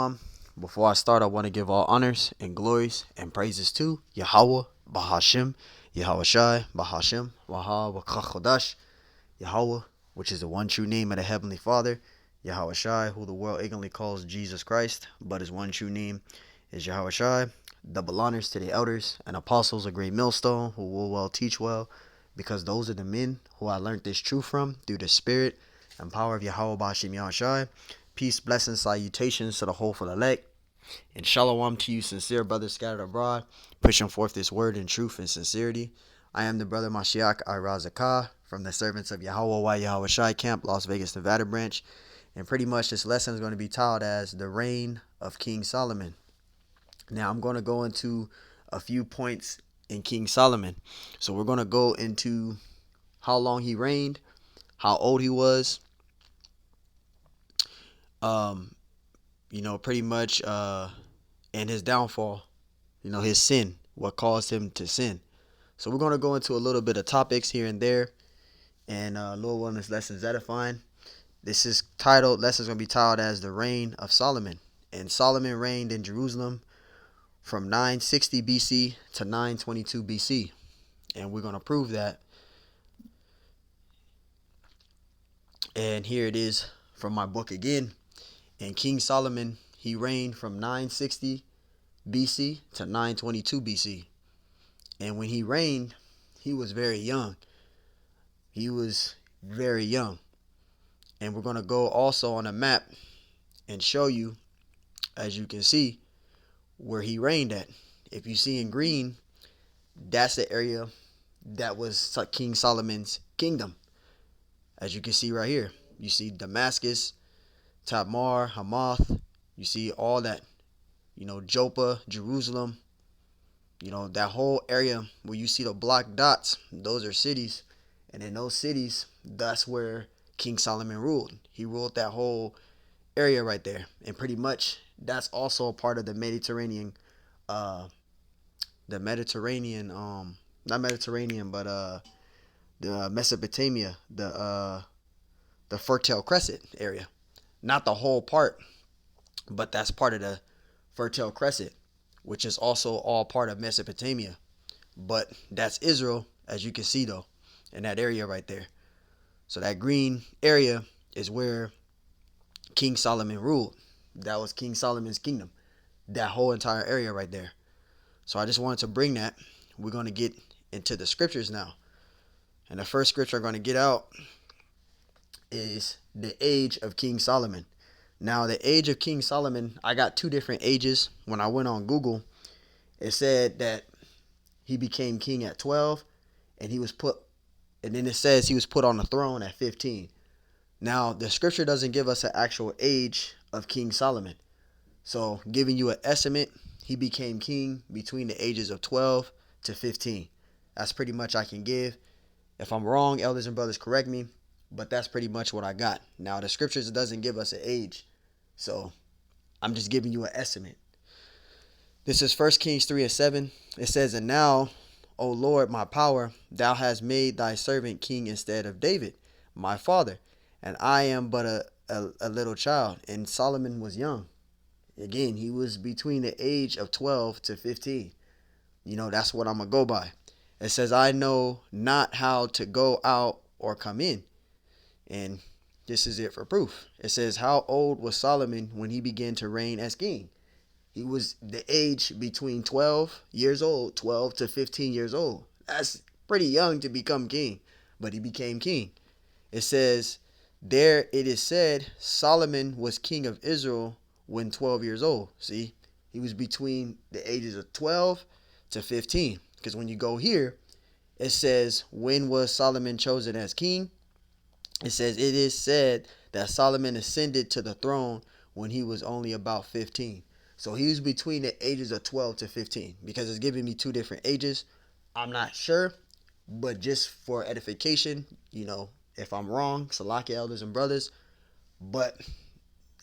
Um, Before I start, I want to give all honors and glories and praises to Yahweh, Bahashim, Yahweh Shai, Bahashim, Wahab, Chodash, Yahweh, which is the one true name of the Heavenly Father, Yahweh Shai, who the world ignorantly calls Jesus Christ, but his one true name is Yahweh Shai. Double honors to the elders and apostles of Great Millstone, who will well teach well, because those are the men who I learned this truth from through the Spirit and power of Yahweh Bahashim Yahweh Shai. Peace, blessings, salutations to the hopeful elect. And shalom to you, sincere brothers scattered abroad, pushing forth this word in truth and sincerity. I am the brother Mashiach Irazakah from the Servants of Yahweh Yahweh Shai Camp, Las Vegas, Nevada branch. And pretty much this lesson is going to be titled as The Reign of King Solomon. Now I'm going to go into a few points in King Solomon. So we're going to go into how long he reigned, how old he was, um, pretty much and his downfall, his sin, what caused him to sin. So we're going to go into a little bit of topics here and there, and Lord willing, this lesson is edifying. Lesson's going to be titled as The Reign of Solomon. And Solomon reigned in Jerusalem from 960 BC to 922 BC. And we're going to prove that. And here it is from my book again. And King Solomon, he reigned from 960 BC to 922 BC. And when he reigned, he was very young. He was very young. And we're going to go also on a map and show you, as you can see, where he reigned at. If you see in green, that's the area that was King Solomon's kingdom. As you can see right here, you see Damascus, Tamar, Hamath. You see all that, Joppa, Jerusalem, that whole area where you see the black dots, those are cities. And in those cities, that's where King Solomon ruled. He ruled that whole area right there. And pretty much that's also a part of the Mediterranean, not Mediterranean, but the Mesopotamia, the Fertile Crescent area. Not the whole part, but that's part of the Fertile Crescent, which is also all part of Mesopotamia. But that's Israel, as you can see though, in that area right there. So that green area is where King Solomon ruled. That was King Solomon's kingdom. That whole entire area right there. So I just wanted to bring that. We're going to get into the scriptures now. And the first scripture I'm going to get out is the age of King Solomon. Now, the age of King Solomon, I got two different ages. When I went on Google, it said that he became king at 12, and then it says he was put on the throne at 15. Now, the scripture doesn't give us an actual age of King Solomon. So, giving you an estimate, he became king between the ages of 12 to 15. That's pretty much I can give. If I'm wrong, elders and brothers, correct me. But that's pretty much what I got. Now, the scriptures doesn't give us an age. So, I'm just giving you an estimate. This is 1 Kings 3:7. It says, "And now, O Lord, my power, thou hast made thy servant king instead of David, my father. And I am but a little child." And Solomon was young. Again, he was between the age of 12 to 15. That's what I'm going to go by. It says, "I know not how to go out or come in." And this is it for proof. It says, "How old was Solomon when he began to reign as king?" He was the age between 12 years old, 12 to 15 years old. That's pretty young to become king, but he became king. It says, "There it is said, Solomon was king of Israel when 12 years old." See, he was between the ages of 12 to 15. Because when you go here, it says, "When was Solomon chosen as king?" It says, "It is said that Solomon ascended to the throne when he was only about 15." So he was between the ages of 12 to 15. Because it's giving me two different ages, I'm not sure. But just for edification, if I'm wrong, Salaki elders and brothers. But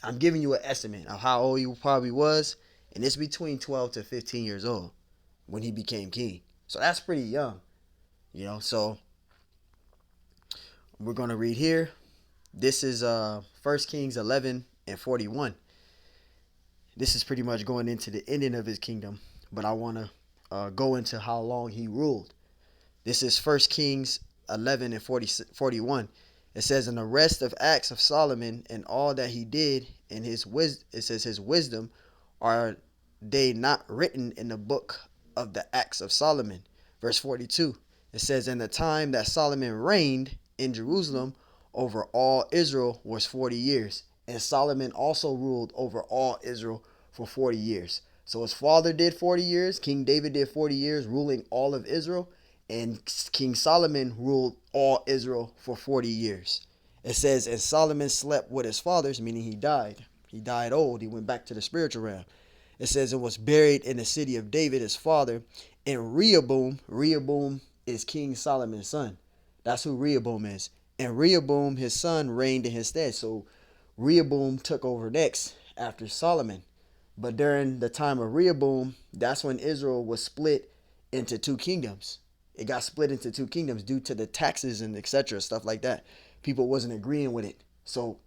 I'm giving you an estimate of how old he probably was. And it's between 12 to 15 years old when he became king. So that's pretty young. So we're going to read here. This is 1 Kings 11 and 41. This is pretty much going into the ending of his kingdom, but I want to go into how long he ruled. This is First Kings 11 and 41. It says, "In the rest of acts of Solomon and all that he did in his wisdom," it says, "his wisdom, are they not written in the book of the acts of Solomon?" Verse 42. It says, "In the time that Solomon reigned in Jerusalem over all Israel was 40 years." And Solomon also ruled over all Israel for 40 years. So his father did 40 years. King David did 40 years ruling all of Israel. And King Solomon ruled all Israel for 40 years. It says, "And Solomon slept with his fathers," meaning he died. He died old. He went back to the spiritual realm. It says, "and was buried in the city of David, his father, in Rehoboam." Rehoboam is King Solomon's son. That's who Rehoboam is. "And Rehoboam, his son, reigned in his stead." So Rehoboam took over next after Solomon. But during the time of Rehoboam, that's when Israel was split into two kingdoms. It got split into two kingdoms due to the taxes and etc. stuff like that. People wasn't agreeing with it. So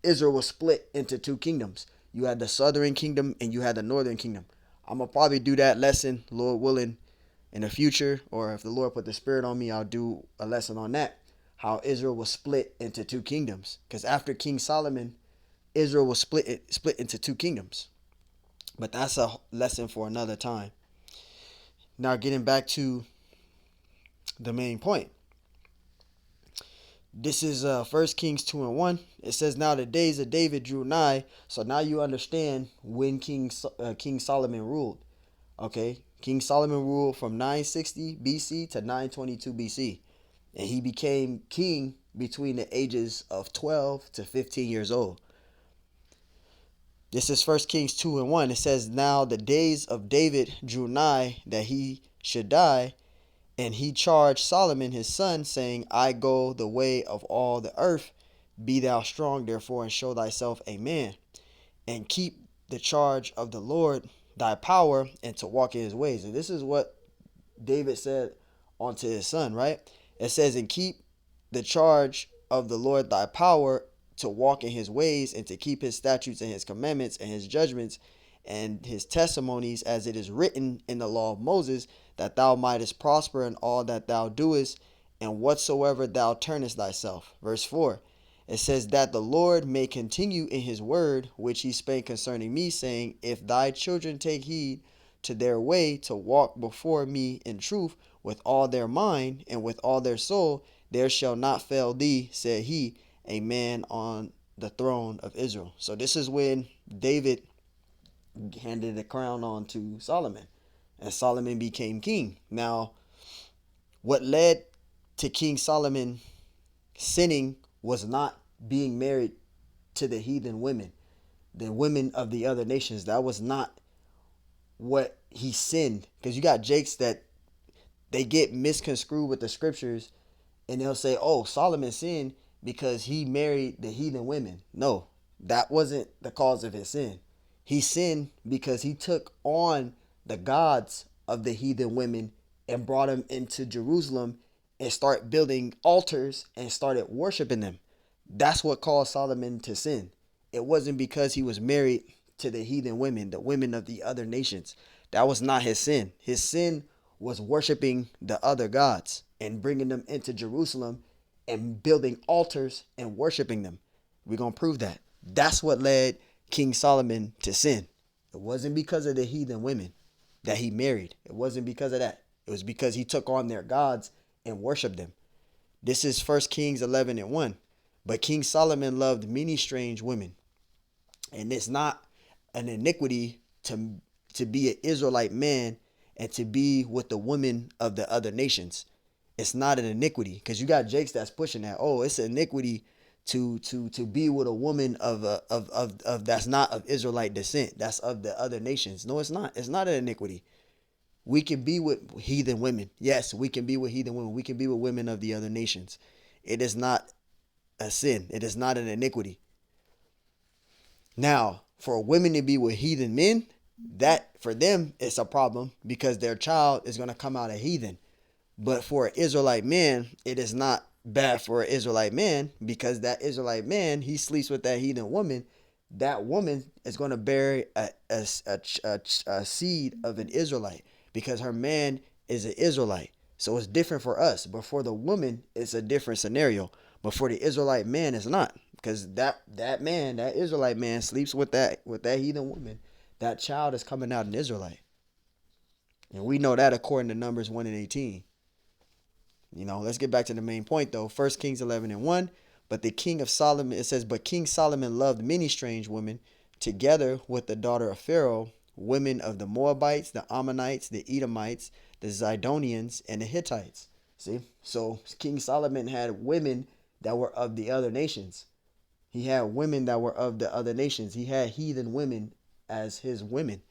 Israel was split into two kingdoms. You had the southern kingdom and you had the northern kingdom. I'm going to probably do that lesson, Lord willing, in the future. Or if the Lord put the spirit on me, I'll do a lesson on that. How Israel was split into two kingdoms. Because after King Solomon, Israel was split into two kingdoms. But that's a lesson for another time. Now getting back to the main point. This is 1 Kings 2 and 1. It says, "Now the days of David drew nigh." So now you understand when King Solomon ruled. Okay, King Solomon ruled from 960 BC to 922 BC. And he became king between the ages of 12 to 15 years old. This is 1 Kings 2 and 1. It says, "Now the days of David drew nigh that he should die. And he charged Solomon his son, saying, I go the way of all the earth. Be thou strong, therefore, and show thyself a man. And keep the charge of the Lord thy power, and to walk in his ways." And this is what David said unto his son, right? It says, "And keep the charge of the Lord thy power, to walk in his ways, and to keep his statutes and his commandments and his judgments and his testimonies, as it is written in the law of Moses, that thou mightest prosper in all that thou doest, and whatsoever thou turnest thyself." Verse 4. It says, "That the Lord may continue in his word, which he spake concerning me, saying, If thy children take heed to their way, to walk before me in truth with all their mind and with all their soul, there shall not fail thee, said he, a man on the throne of Israel." So this is when David handed the crown on to Solomon, and Solomon became king. Now, what led to King Solomon sinning was not being married to the heathen women, the women of the other nations. That was not what he sinned. Because you got jakes that they get misconstrued with the scriptures, and they'll say, "Oh, Solomon sinned because he married the heathen women." No, that wasn't the cause of his sin. He sinned because he took on the gods of the heathen women and brought them into Jerusalem and started building altars and started worshiping them. That's what caused Solomon to sin. It wasn't because he was married to the heathen women, the women of the other nations. That was not his sin. His sin was worshiping the other gods and bringing them into Jerusalem and building altars and worshiping them. We're going to prove that. That's what led King Solomon to sin. It wasn't because of the heathen women that he married. It wasn't because of that. It was because he took on their gods and worshiped them. This is 1 Kings 11 and 1. "But King Solomon loved many strange women." And it's not an iniquity to be an Israelite man and to be with the women of the other nations. It's not an iniquity, because you got Jakes that's pushing that. Oh, it's an iniquity to be with a woman of that's not of Israelite descent. That's of the other nations. No, it's not. It's not an iniquity. We can be with heathen women. Yes, we can be with heathen women. We can be with women of the other nations. It is not a sin. It is not an iniquity. Now, for women to be with heathen men, that for them it's a problem, because their child is going to come out a heathen. But for an Israelite man, it is not bad for an Israelite man, because that Israelite man, he sleeps with that heathen woman. that woman is going to bear a seed of an Israelite because her man is an Israelite. So it's different for us. But for the woman, it's a different scenario. But for the Israelite man, it's not. Because that man, that Israelite man, sleeps with that heathen woman. That child is coming out an Israelite. And we know that according to Numbers 1 and 18. Let's get back to the main point though. 1 Kings 11 and 1. But the king of Solomon, it says, but King Solomon loved many strange women, together with the daughter of Pharaoh, women of the Moabites, the Ammonites, the Edomites, the Zidonians, and the Hittites. See? So King Solomon had women that were of the other nations. He had women that were of the other nations. He had heathen women as his women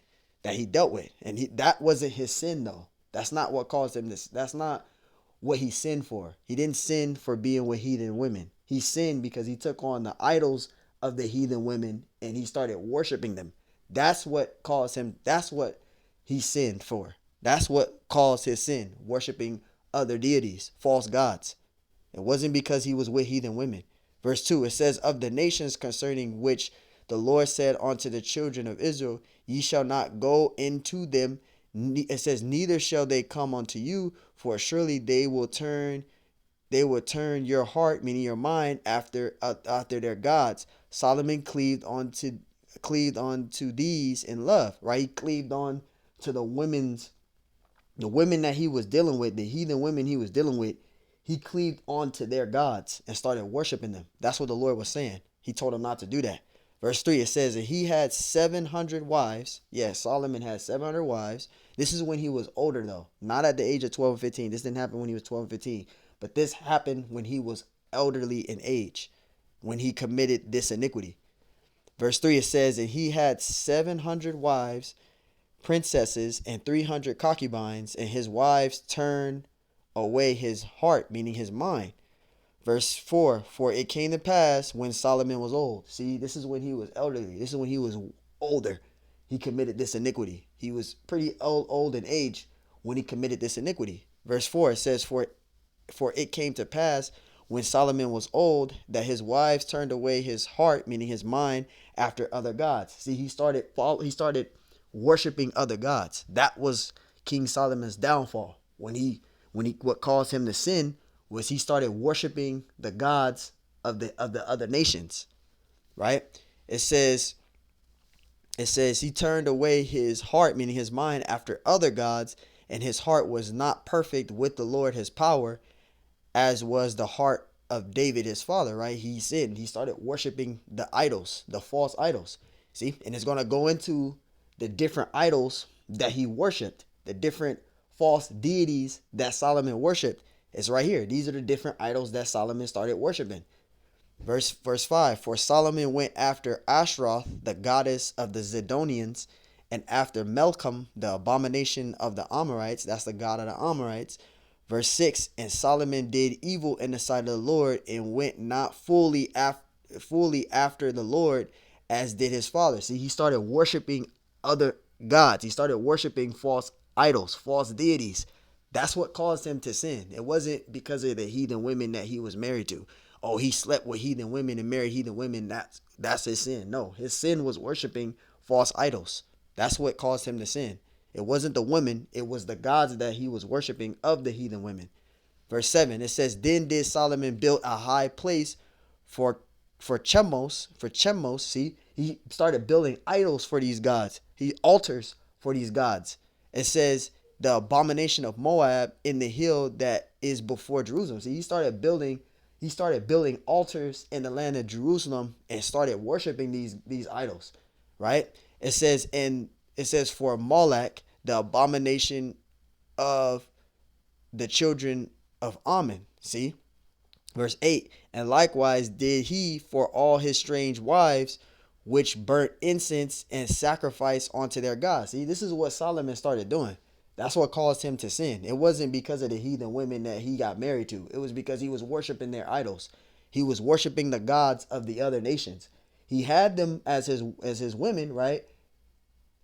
that he dealt with. And that wasn't his sin though. That's not what caused him this. That's not what he sinned for. He didn't sin for being with heathen women. He sinned because he took on the idols of the heathen women and he started worshiping them. That's what caused him. That's what he sinned for. That's what caused his sin, worshiping other deities, false gods. It wasn't because he was with heathen women. Verse 2, it says, of the nations concerning which the Lord said unto the children of Israel, ye shall not go into them. It says, neither shall they come unto you, for surely they will turn your heart, meaning your mind, after their gods. Solomon cleaved onto these in love, right? He cleaved on to the women that he was dealing with, the heathen women he was dealing with. He cleaved onto their gods and started worshiping them. That's what the Lord was saying. He told him not to do that. Verse 3, it says that he had 700 wives. Yes, Solomon had 700 wives. This is when he was older, though. Not at the age of 12 or 15. This didn't happen when he was 12 or 15. But this happened when he was elderly in age, when he committed this iniquity. Verse 3, it says that he had 700 wives, princesses, and 300 concubines, and his wives turned away his heart, meaning his mind. Verse 4, for it came to pass when Solomon was old. See, this is when he was elderly. This is when he was older. He committed this iniquity. He was pretty old in age when he committed this iniquity. Verse 4, it says, for it came to pass when Solomon was old that his wives turned away his heart, meaning his mind, after other gods. See, he started worshiping other gods. That was King Solomon's downfall. What caused him to sin was he started worshiping the gods of the other nations, right? It says he turned away his heart, meaning his mind, after other gods, and his heart was not perfect with the Lord his power, as was the heart of David his father, right? He sinned. He started worshiping the idols, the false idols. See, and it's going to go into the different idols that he worshiped, the different false deities that Solomon worshiped. It's right here. These are the different idols that Solomon started worshiping. Verse 5, for Solomon went after Ashtaroth, the goddess of the Zidonians, and after Melcham, the abomination of the Amorites. That's the god of the Amorites. Verse 6, and Solomon did evil in the sight of the Lord and went not fully after the Lord as did his father. See, he started worshiping other gods. He started worshiping false idols, false deities. That's what caused him to sin. It wasn't because of the heathen women that he was married to. Oh, he slept with heathen women and married heathen women. That's his sin. No, his sin was worshiping false idols. That's what caused him to sin. It wasn't the women. It was the gods that he was worshiping of the heathen women. Verse 7, it says, then did Solomon build a high place for Chemos. See, he started building idols for these gods. Altars for these gods. It says, the abomination of Moab in the hill that is before Jerusalem. See, he started building altars in the land of Jerusalem and started worshiping these idols, right? It says for Moloch, the abomination of the children of Ammon. See, verse 8, and likewise did he for all his strange wives, which burnt incense and sacrifice unto their gods. See, this is what Solomon started doing. That's what caused him to sin. It wasn't because of the heathen women that he got married to. It was because he was worshiping their idols. He was worshiping the gods of the other nations. He had them as his women, right?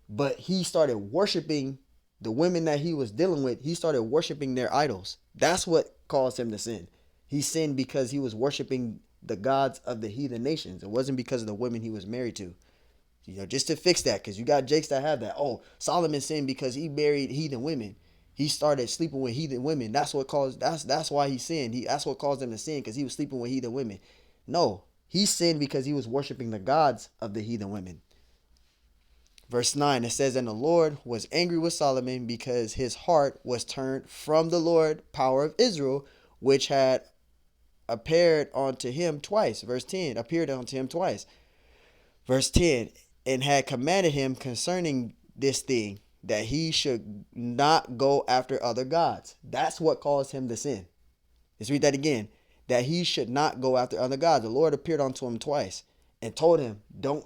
But he started worshiping the women that he was dealing with. He started worshiping their idols. That's what caused him to sin. He sinned because he was worshiping the gods of the heathen nations. It wasn't because of the women he was married to. Just to fix that, because you got Jakes that have that. Oh, Solomon sinned because he married heathen women. He started sleeping with heathen women. That's why he sinned. That's what caused him to sin, because he was sleeping with heathen women. No, he sinned because he was worshiping the gods of the heathen women. Verse 9, it says, and the Lord was angry with Solomon because his heart was turned from the Lord, power of Israel, which had appeared unto him twice. Verse 10, appeared unto him twice. Verse 10, and had commanded him concerning this thing, that he should not go after other gods. That's what caused him to sin. Let's read that again. That he should not go after other gods. The Lord appeared unto him twice and told him, don't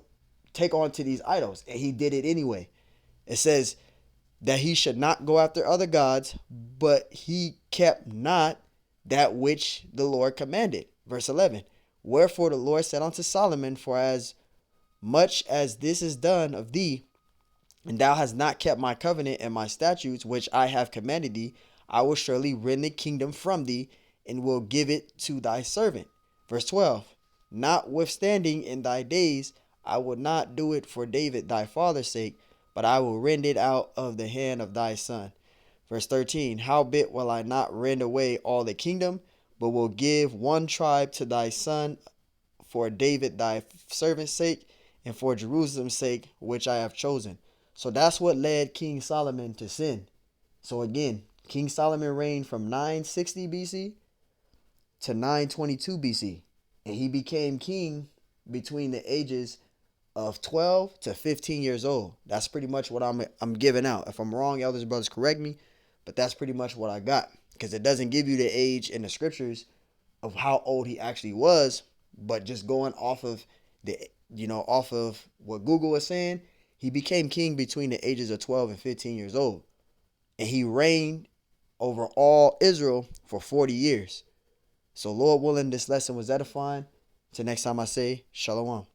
take on to these idols. And he did it anyway. It says that he should not go after other gods, but he kept not that which the Lord commanded. Verse 11, wherefore the Lord said unto Solomon, for as much as this is done of thee, and thou hast not kept my covenant and my statutes, which I have commanded thee, I will surely rend the kingdom from thee, and will give it to thy servant. Verse 12, notwithstanding in thy days, I will not do it for David thy father's sake, but I will rend it out of the hand of thy son. Verse 13, howbeit will I not rend away all the kingdom, but will give one tribe to thy son for David thy servant's sake, and for Jerusalem's sake, which I have chosen. So that's what led King Solomon to sin. So again, King Solomon reigned from 960 BC to 922 BC. And he became king between the ages of 12 to 15 years old. That's pretty much what I'm giving out. If I'm wrong, elders and brothers, correct me. But that's pretty much what I got. Because it doesn't give you the age in the scriptures of how old he actually was. But just going off of off of what Google was saying, he became king between the ages of 12 and 15 years old. And he reigned over all Israel for 40 years. So Lord willing, this lesson was edifying. Till next time I say, Shalom.